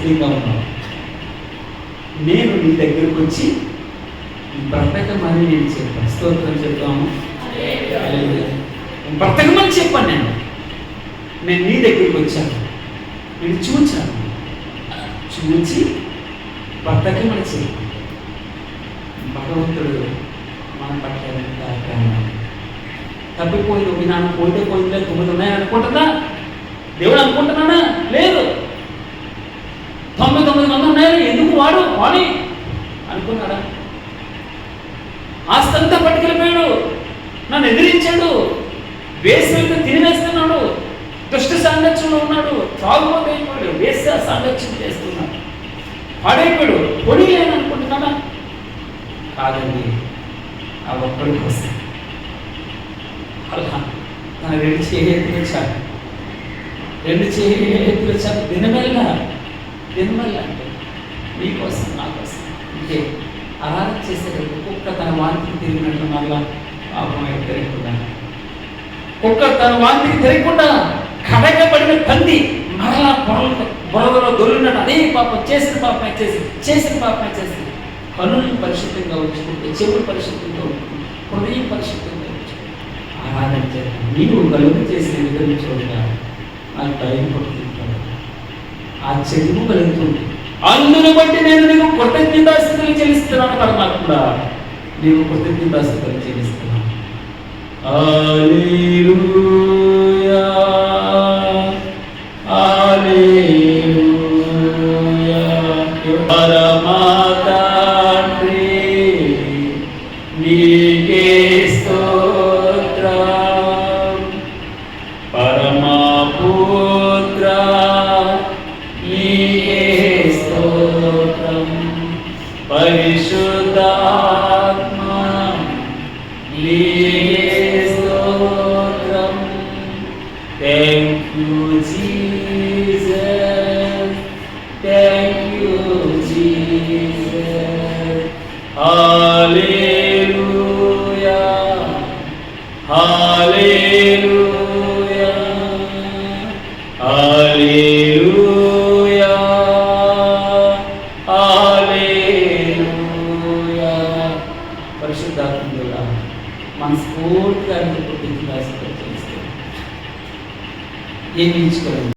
సిద్ధంగా ఉన్నావు. నేను నీ దగ్గరకు వచ్చి బ్రతకమని నేను చెప్పాను. స్తోత్రం చెప్తాము. బ్రతకమని చెప్పాను. నేను నీ దగ్గరికి వచ్చాను, నేను చూచాను, చూచి బ్రతకమని చెప్పాను. భగవంతుడు మన పట్ల తప్పిపోయింది. ఒక నాన్న పోతే పోయిందిలే, 9 ఉన్నాయని అనుకుంటుందా? దేవుడు అనుకుంటున్నానా? లేదు. 99 మంది ఉన్నాయని ఎందుకు వాడి అనుకున్నాడా? ఆస్తంతా పట్టుకెళ్ళిపోయాడు, నన్ను ఎదిరించాడు, వేసవితో తినివేస్తున్నాడు, దుష్ట సాంగత్యంలో ఉన్నాడు, త్రాగుబోతు అయిపోయాడు, వేస సాంగత్యం చేస్తున్నాడు, పాడైపోయాడు. పొడి అని అనుకుంటున్నాడా? కాదండి. ఆ ఒక్కడి కోసం అలా తన 2 చేతులు వచ్చాడు, 2 చేతులు వచ్చాడు. దినమెల్ల అంటే నీకోసం, నా కోసం. ఇంకే ఆరాధన చేసేటప్పుడు కుక్క తన వాంతికి తిరిగినట్లు మళ్ళా పాపం తిరగకుండా, కుక్క తన వాంతికి తిరగకుండా కడగబడిన పంది మరలా బురదలో దొరికినట్టు అదే పాపం చేసిన పాపమే చేసింది. కనులను పరిశుద్ధంగా ఉంచుకుంటే, చెవులు పరిశుద్ధంగా ఉంచుకుంటే, హృదయం పరిశుద్ధంగా ఉంచుకుంటే ఆరాధన చేయాలి. నీవు కలుగు చేసిన విధంగా చూడగా నాకు భయం పడుతుంటాడు, ఆశ్చర్యము కలుగుతుంది. అందును బట్టి నేను నీకు కృతజ్ఞతాస్తుతులు చెల్లిస్తున్నాను. పరమాత్మ, నీవు కృతజ్ఞతాస్తుతులు చెల్లిస్తున్నాను. హల్లెలూయా, హల్లెలూయా. పరమా తండ్రి నీకే స్తోత్రం, పరమా పుత్ర నీకే స్తోత్రం, పరిశుద్ధాత్మ నీకే స్తోత్రం. Thank you Jesus, thank you Jesus. Hallelujah, hallelujah, hallelujah, hallelujah. పరిశుద్ధాత్మగా మనస్ఫూర్తిగా పుట్టించిన ఏమి ఇచ్చుకోలేదు.